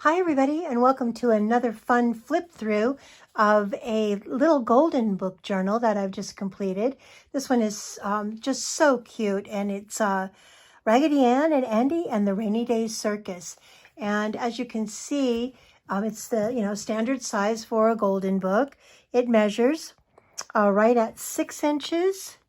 Hi everybody, and welcome to another fun flip through of a little golden book journal that I've just completed. This one is just so cute, and it's Raggedy Ann and Andy and the Rainy Day Circus. And as you can see, it's the standard size for a golden book. It measures right at 6 inches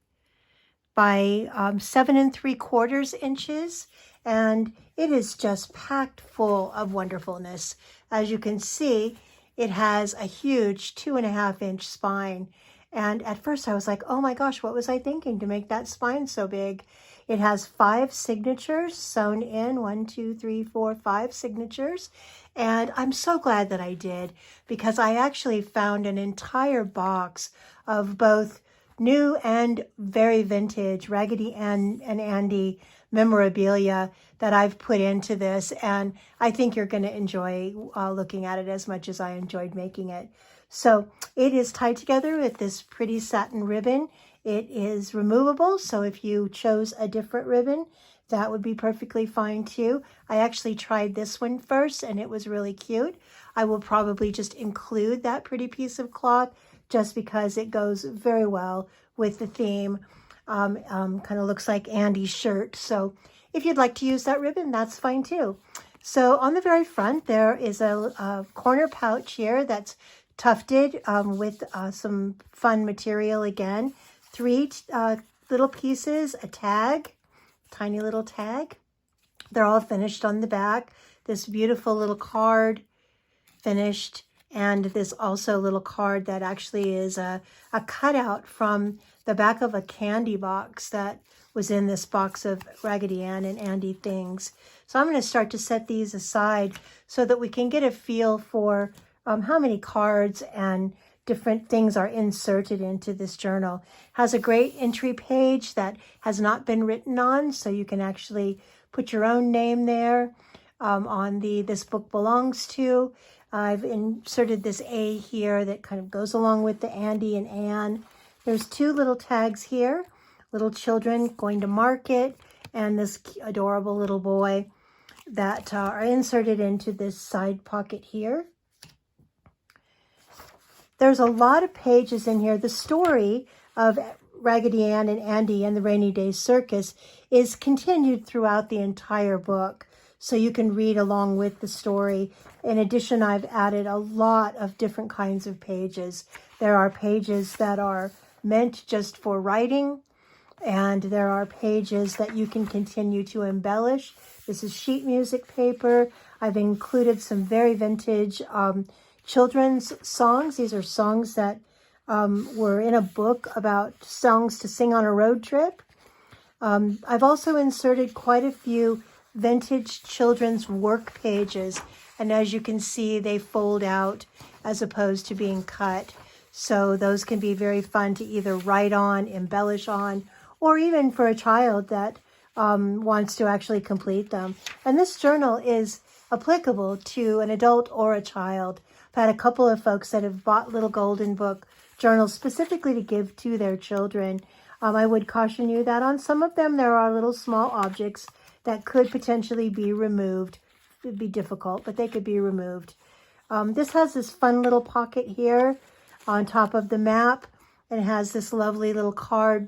by 7 3/4 inches, and it is just packed full of wonderfulness. As you can see, it has a huge 2.5-inch spine, and at first I was like, oh my gosh, what was I thinking to make that spine so big? It has 5 signatures sewn in, 1 2 3 4 5 signatures, and I'm so glad that I did, because I actually found an entire box of both new and very vintage Raggedy Ann and Andy memorabilia that I've put into this, and I think you're going to enjoy looking at it as much as I enjoyed making it. So it is tied together with this pretty satin ribbon. It is removable, so if you chose a different ribbon, that would be perfectly fine too. I actually tried this one first, and it was really cute. I will probably just include that pretty piece of cloth just because it goes very well with the theme. Kind of looks like Andy's shirt. So if you'd like to use that ribbon, that's fine too. So on the very front, there is a corner pouch here that's tufted with some fun material again. 3 little pieces, a tag, tiny little tag. They're all finished on the back. This beautiful little card finished, and this also little card that actually is a cutout from the back of a candy box that was in this box of Raggedy Ann and Andy things. So I'm going to start to set these aside so that we can get a feel for how many cards and different things are inserted into this journal. It has a great entry page that has not been written on, so you can actually put your own name there on this book belongs to. I've inserted this A here that kind of goes along with the Andy and Ann. There's 2 little tags here, little children going to market, and this adorable little boy that are inserted into this side pocket here. There's a lot of pages in here. The story of Raggedy Ann and Andy and the Rainy Day Circus is continued throughout the entire book, so you can read along with the story. In addition, I've added a lot of different kinds of pages. There are pages that are meant just for writing, and there are pages that you can continue to embellish. This is sheet music paper. I've included some very vintage children's songs. These are songs that were in a book about songs to sing on a road trip. I've also inserted quite a few vintage children's work pages, and as you can see, they fold out as opposed to being cut. So those can be very fun to either write on, embellish on, or even for a child that wants to actually complete them. And this journal is applicable to an adult or a child. I've had a couple of folks that have bought little golden book journals specifically to give to their children. I would caution you that on some of them there are little small objects that could potentially be removed. It would be difficult, but they could be removed. This has this fun little pocket here on top of the map, and it has this lovely little card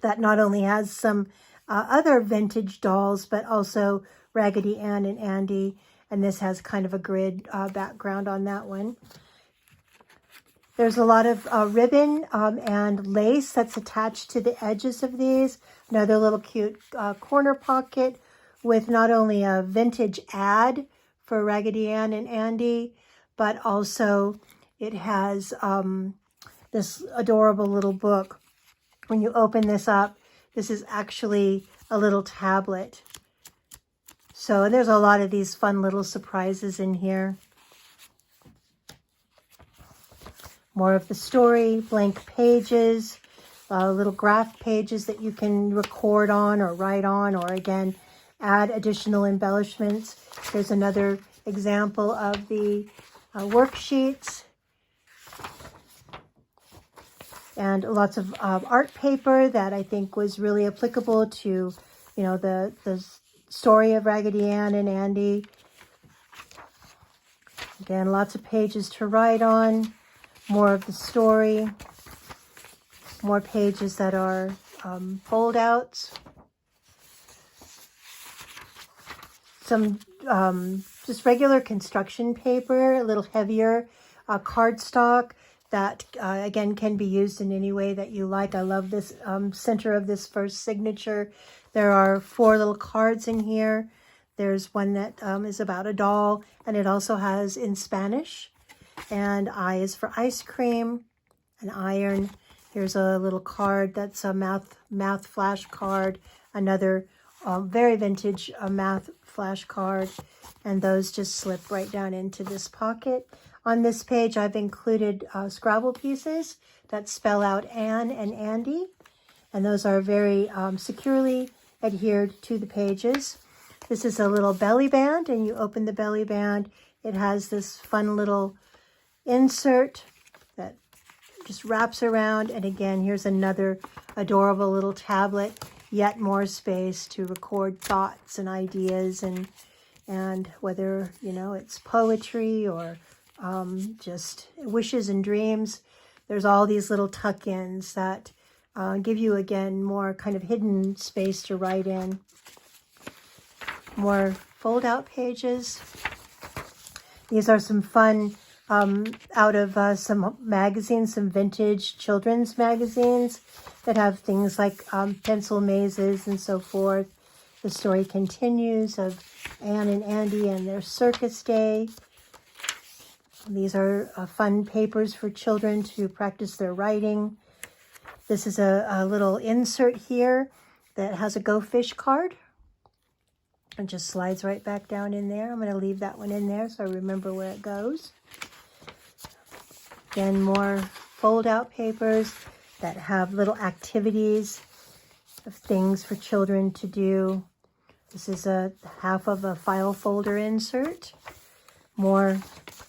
that not only has some other vintage dolls, but also Raggedy Ann and Andy, and this has kind of a grid background on that one. There's a lot of ribbon and lace that's attached to the edges of these. Another little cute corner pocket with not only a vintage ad for Raggedy Ann and Andy, but also it has this adorable little book. When you open this up, this is actually a little tablet. So there's a lot of these fun little surprises in here. More of the story, blank pages, little graph pages that you can record on or write on, or again, add additional embellishments. There's another example of the worksheets. And lots of art paper that I think was really applicable to, the story of Raggedy Ann and Andy. Again, lots of pages to write on, more of the story, more pages that are fold outs, some just regular construction paper, a little heavier cardstock that again can be used in any way that you like. I love this center of this first signature. There are 4 little cards in here. There's one that is about a doll, and it also has in Spanish. And I is for ice cream, an iron. Here's a little card that's a math flash card, another very vintage math flash card, and those just slip right down into this pocket. On this page, I've included Scrabble pieces that spell out Anne and Andy, and those are very securely adhered to the pages. This is a little belly band, and you open the belly band. It has this fun little insert that just wraps around, and again, here's another adorable little tablet, yet more space to record thoughts and ideas, and whether, you know, it's poetry or just wishes and dreams. There's all these little tuck-ins that give you, again, more kind of hidden space to write in. More fold-out pages. These are some fun out of some magazines, some vintage children's magazines that have things like pencil mazes and so forth. The story continues of Anne and Andy and their circus day. These are fun papers for children to practice their writing. This is a little insert here that has a Go Fish card. It just slides right back down in there. I'm going to leave that one in there so I remember where it goes. Again, more fold-out papers that have little activities of things for children to do. This is a half of a file folder insert. More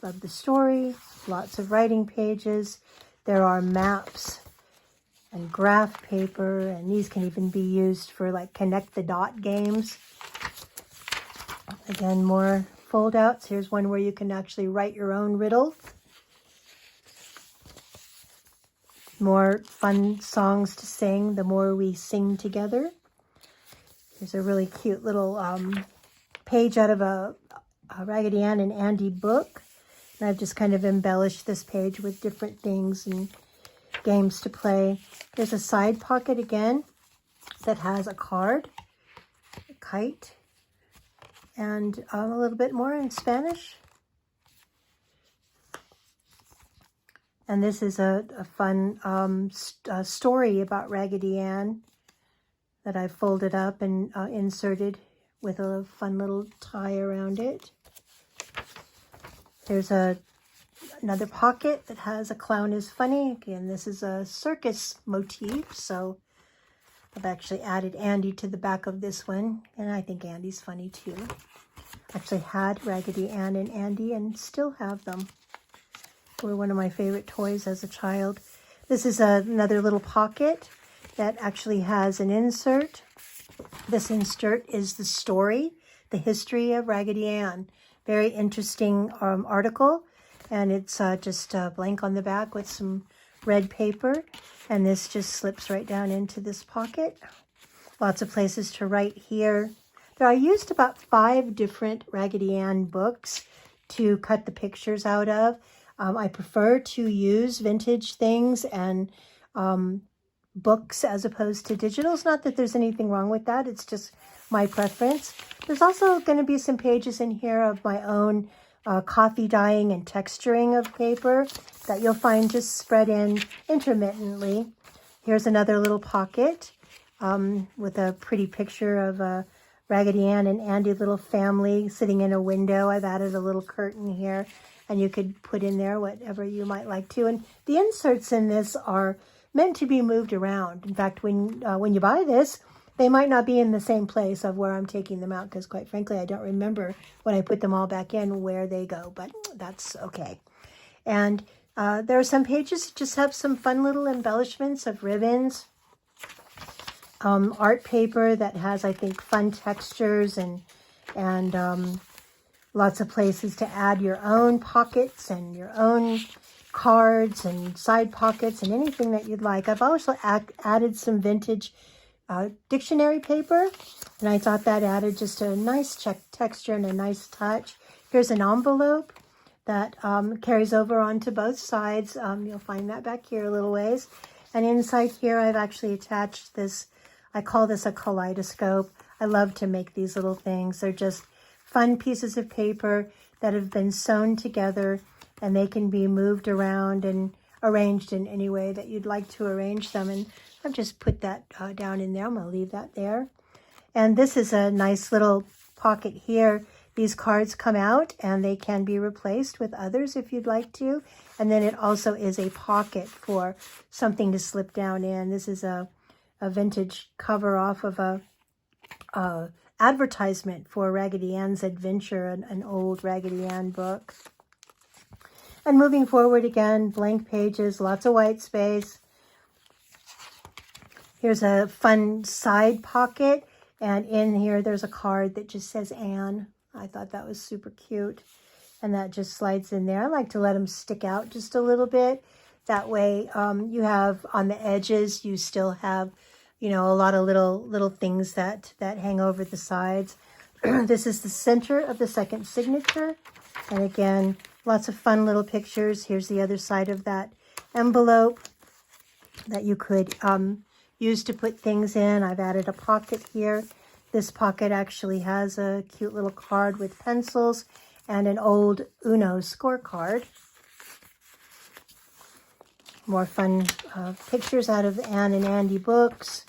of the story, lots of writing pages. There are maps and graph paper, and these can even be used for like connect the dot games. Again, more fold-outs. Here's one where you can actually write your own riddle. More fun songs to sing, the more we sing together. There's a really cute little page out of a Raggedy Ann and Andy book. And I've just kind of embellished this page with different things and games to play. There's a side pocket again that has a card, a kite, and a little bit more in Spanish. And this is a fun story about Raggedy Ann that I folded up and inserted with a fun little tie around it. There's another pocket that has a clown is funny. Again, this is a circus motif, so I've actually added Andy to the back of this one, and I think Andy's funny too. Actually had Raggedy Ann and Andy and still have them. Were one of my favorite toys as a child. This is another little pocket that actually has an insert. This insert is the story, the history of Raggedy Ann. Very interesting article, and it's just blank on the back with some red paper, and this just slips right down into this pocket. Lots of places to write here. I used about 5 different Raggedy Ann books to cut the pictures out of. I prefer to use vintage things and books as opposed to digitals. Not that there's anything wrong with that. It's just my preference. There's also going to be some pages in here of my own coffee dyeing and texturing of paper that you'll find just spread in intermittently. Here's another little pocket with a pretty picture of Raggedy Ann and Andy little family sitting in a window. I've added a little curtain here, and you could put in there whatever you might like to. And the inserts in this are meant to be moved around. In fact, when you buy this, they might not be in the same place of where I'm taking them out, because quite frankly, I don't remember when I put them all back in where they go, but that's okay. And there are some pages that just have some fun little embellishments of ribbons, art paper that has, I think, fun textures and Lots of places to add your own pockets and your own cards and side pockets and anything that you'd like. I've also added some vintage dictionary paper, and I thought that added just a nice texture and a nice touch. Here's an envelope that carries over onto both sides. You'll find that back here a little ways. And inside here, I've actually attached this, I call this a kaleidoscope. I love to make these little things. They're just fun pieces of paper that have been sewn together, and they can be moved around and arranged in any way that you'd like to arrange them. And I've just put that down in there. I'm going to leave that there. And this is a nice little pocket here. These cards come out and they can be replaced with others if you'd like to. And then it also is a pocket for something to slip down in. This is a vintage cover off of a advertisement for Raggedy Ann's Adventure, an old Raggedy Ann book. And moving forward again, blank pages, lots of white space. Here's a fun side pocket, and in here there's a card that just says Anne. I thought that was super cute, and that just slides in there. I like to let them stick out just a little bit. That way you have on the edges, you still have, you know, a lot of little things that hang over the sides. This is the center of the second signature, and again, lots of fun little pictures. Here's the other side of that envelope that you could use to put things in. I've added a pocket here. This pocket actually has a cute little card with pencils and an old Uno scorecard. More fun pictures out of Anne and Andy books.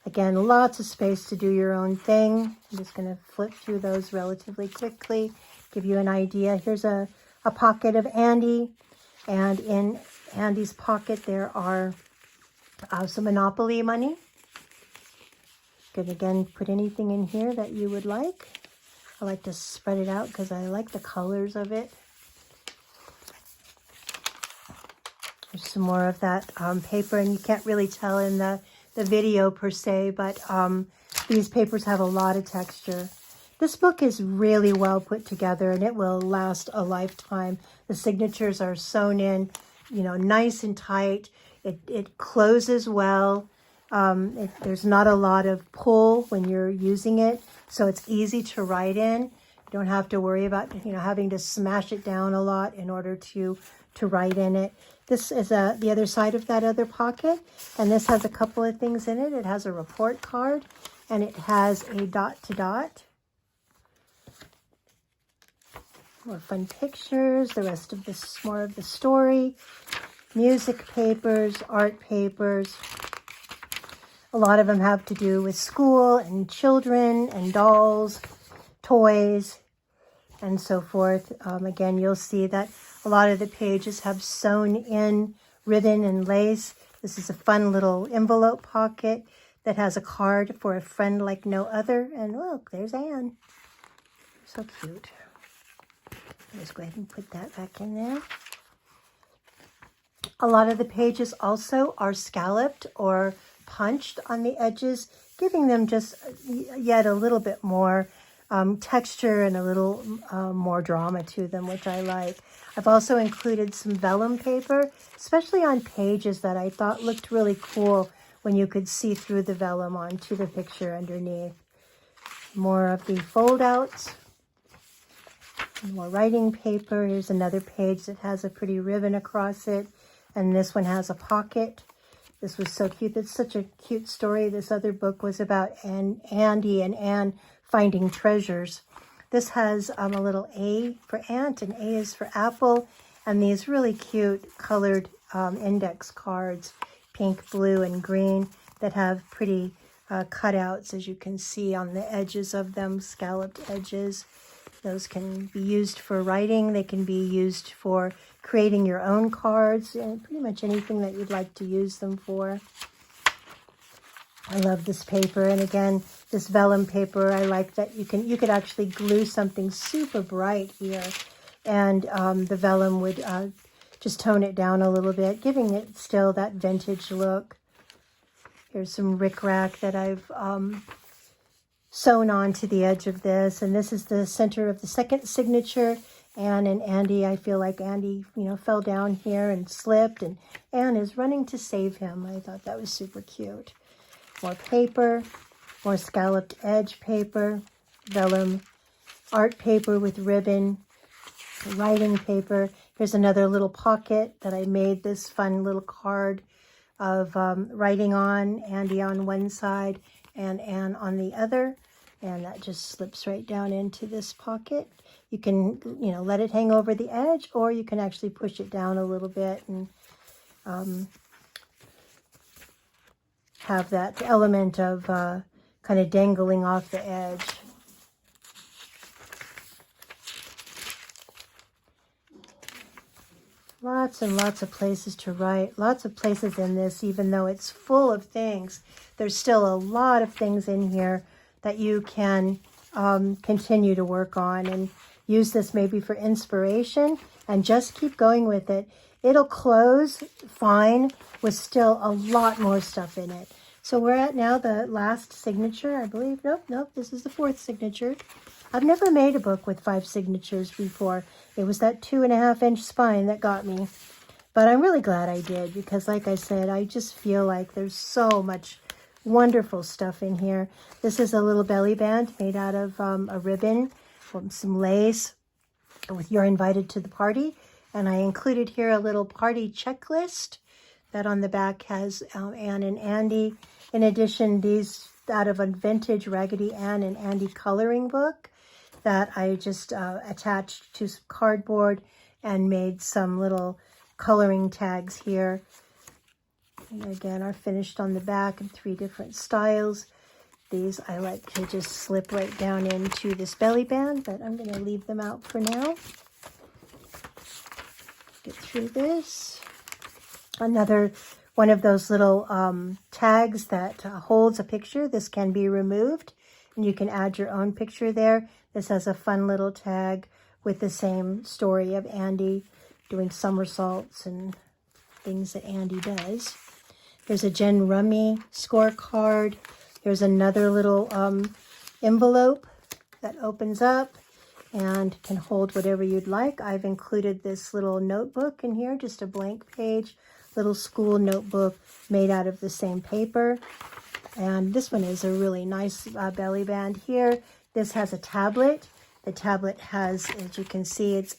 Again, lots of space to do your own thing. I'm just going to flip through those relatively quickly, give you an idea. Here's a pocket of Andy, and in Andy's pocket there are some Monopoly money. You could again put anything in here that you would like. I like to spread it out because I like the colors of it. There's some more of that paper, and you can't really tell in the video per se, but these papers have a lot of texture. This book is really well put together, and it will last a lifetime. The signatures are sewn in, you know, nice and tight. It closes well. There's not a lot of pull when you're using it, so it's easy to write in. You don't have to worry about, you know, having to smash it down a lot in order to write in it. This is the other side of that other pocket, and this has a couple of things in it. It has a report card, and it has a dot-to-dot. More fun pictures, the rest of this, more of the story, music papers, art papers. A lot of them have to do with school and children and dolls, toys, and so forth. Again, you'll see that a lot of the pages have sewn in ribbon and lace. This is a fun little envelope pocket that has a card for a friend like no other. And look, there's Anne. So cute. Let's go ahead and put that back in there. A lot of the pages also are scalloped or punched on the edges, giving them just yet a little bit more texture and a little more drama to them, which I like. I've also included some vellum paper, especially on pages that I thought looked really cool when you could see through the vellum onto the picture underneath. More of the fold outs. More writing paper. Here's another page that has a pretty ribbon across it, and this one has a pocket. This was so cute. It's such a cute story. This other book was about Andy and Anne finding treasures. This has a little A for ant, and A is for apple, and these really cute colored index cards, pink, blue, and green, that have pretty cutouts, as you can see on the edges of them, scalloped edges. Those can be used for writing. They can be used for creating your own cards, and pretty much anything that you'd like to use them for. I love this paper, and again, this vellum paper, I like that you could actually glue something super bright here, and the vellum would just tone it down a little bit, giving it still that vintage look. Here's some rickrack that I've sewn on to the edge of this. And this is the center of the second signature. Anne and Andy, I feel like Andy, fell down here and slipped, and Anne is running to save him. I thought that was super cute. More paper, more scalloped edge paper, vellum, art paper with ribbon, writing paper. Here's another little pocket that I made this fun little card of writing on, Andy on one side and Anne on the other. And that just slips right down into this pocket. You can, let it hang over the edge, or you can actually push it down a little bit and have that element of kind of dangling off the edge. Lots and lots of places to write, lots of places in this, even though it's full of things. There's still a lot of things in here that you can continue to work on and use this maybe for inspiration and just keep going with it. It'll close fine with still a lot more stuff in it. So we're at now the last signature, I believe. Nope, this is the fourth signature. I've never made a book with 5 signatures before. It was that 2.5-inch spine that got me. But I'm really glad I did, because like I said, I just feel like there's so much wonderful stuff in here. This is a little belly band made out of a ribbon, some lace with "You're invited to the party." And I included here a little party checklist that on the back has Anne and Andy. In addition, these out of a vintage Raggedy Ann and Andy coloring book that I just attached to some cardboard and made some little coloring tags here. And again, are finished on the back in 3 different styles. These I like to just slip right down into this belly band, but I'm going to leave them out for now. Get through this. Another one of those little tags that holds a picture. This can be removed, and you can add your own picture there. This has a fun little tag with the same story of Andy doing somersaults and things that Andy does. There's a Jen Rummy scorecard. There's another little envelope that opens up and can hold whatever you'd like. I've included this little notebook in here, just a blank page, little school notebook made out of the same paper. And this one is a really nice belly band here. This has a tablet. The tablet has, as you can see, it's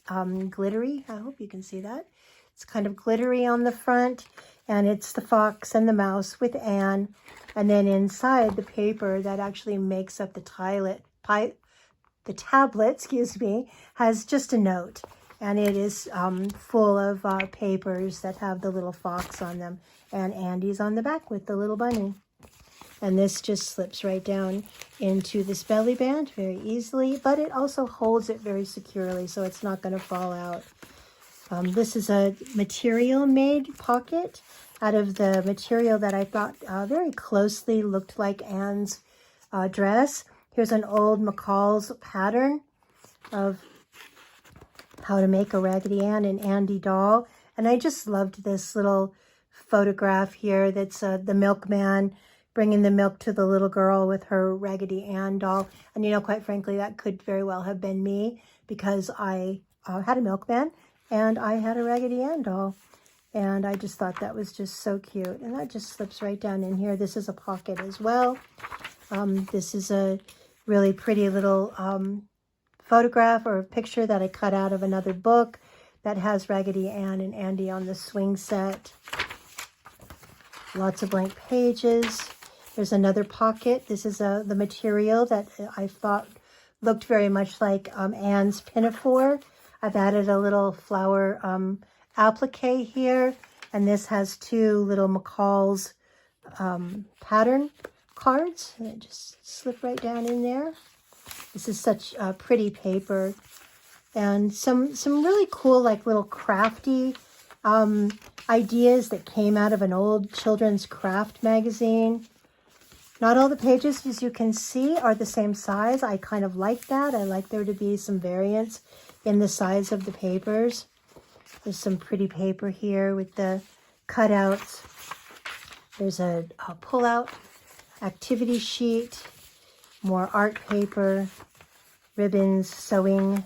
glittery. I hope you can see that. It's kind of glittery on the front, and it's the fox and the mouse with Anne. And then inside the paper that actually makes up the tablet, has just a note. And it is full of papers that have the little fox on them. And Andy's on the back with the little bunny. And this just slips right down into this belly band very easily, but it also holds it very securely, so it's not going to fall out. This is a material made pocket out of the material that I thought very closely looked like Anne's dress. Here's an old McCall's pattern of how to make a Raggedy Ann and Andy doll. And I just loved this little photograph here that's the milkman bringing the milk to the little girl with her Raggedy Ann doll. And, quite frankly, that could very well have been me, because I had a milkman and I had a Raggedy Ann doll. And I just thought that was just so cute. And that just slips right down in here. This is a pocket as well. This is a really pretty little photograph or a picture that I cut out of another book that has Raggedy Ann and Andy on the swing set. Lots of blank pages. There's another pocket. This is the material that I thought looked very much like Anne's pinafore. I've added a little flower applique here, and this has 2 little McCall's pattern cards. And it just slip right down in there. This is such a pretty paper, and some really cool, like, little crafty ideas that came out of an old children's craft magazine. Not all the pages, as you can see, are the same size. I kind of like that. I like there to be some variance in the size of the papers. There's some pretty paper here with the cutouts. There's a pull-out activity sheet. more art paper, ribbons, sewing.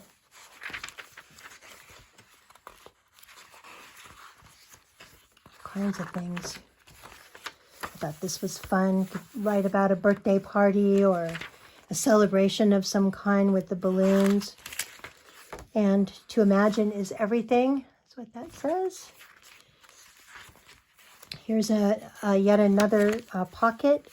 Kinds of things. I thought this was fun to write about a birthday party or a celebration of some kind with the balloons. And to imagine is everything. That's what that says. Here's yet another pocket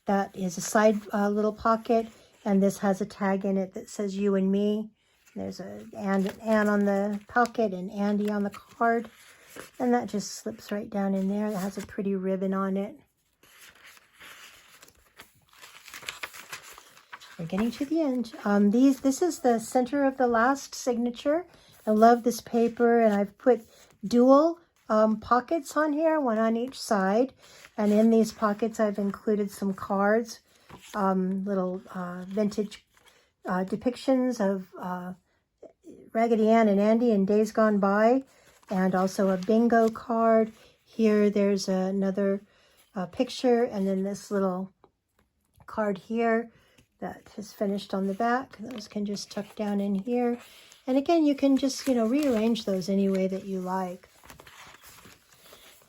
that is a side little pocket, and this has a tag in it that says you and me. There's Anne on the pocket and Andy on the card, and that just slips right down in there. It has a pretty ribbon on it. We're getting to the end. This is the center of the last signature. I love this paper, and I've put dual pockets on here, one on each side. And in these pockets, I've included some cards, little vintage depictions of Raggedy Ann and Andy in days gone by, and also a bingo card. Here, there's another picture, and then this little card here that is finished on the back. Those can just tuck down in here. And again, you can just, rearrange those any way that you like.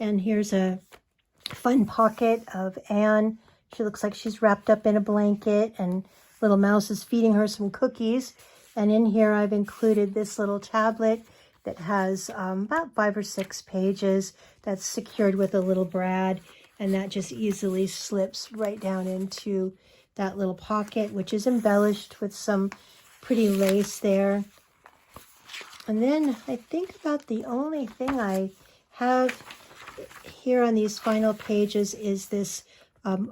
And here's a fun pocket of Anne. She looks like she's wrapped up in a blanket, and little mouse is feeding her some cookies. And in here, I've included this little tablet that has about 5 or 6 pages that's secured with a little brad. And that just easily slips right down into that little pocket, which is embellished with some pretty lace there. And then I think about the only thing I have here on these final pages is this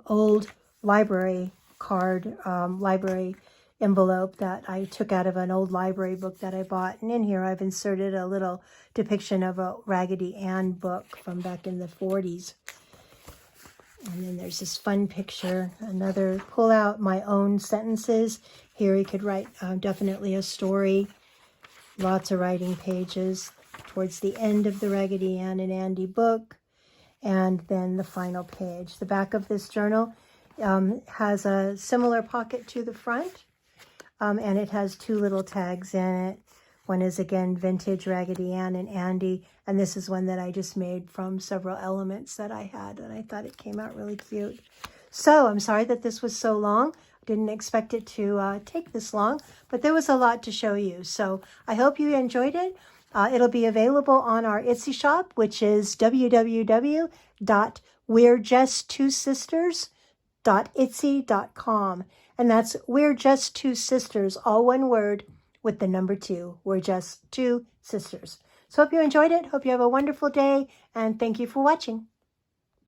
old library card, library envelope that I took out of an old library book that I bought. And in here I've inserted a little depiction of a Raggedy Ann book from back in the 40s. And then there's this fun picture, another pull out my own sentences. Here you could write definitely a story. Lots of writing pages towards the end of the Raggedy Ann and Andy book. And then the final page. The back of this journal has a similar pocket to the front. And it has 2 little tags in it. One is, again, vintage Raggedy Ann and Andy. And this is one that I just made from several elements that I had. And I thought it came out really cute. So I'm sorry that this was so long. I didn't expect it to take this long. But there was a lot to show you. So I hope you enjoyed it. It'll be available on our Etsy shop, which is www.we'rejusttwosisters.etsy.com. And that's We're Just Two Sisters, all one word with the number 2. We're just 2 sisters. So hope you enjoyed it. Hope you have a wonderful day. And thank you for watching.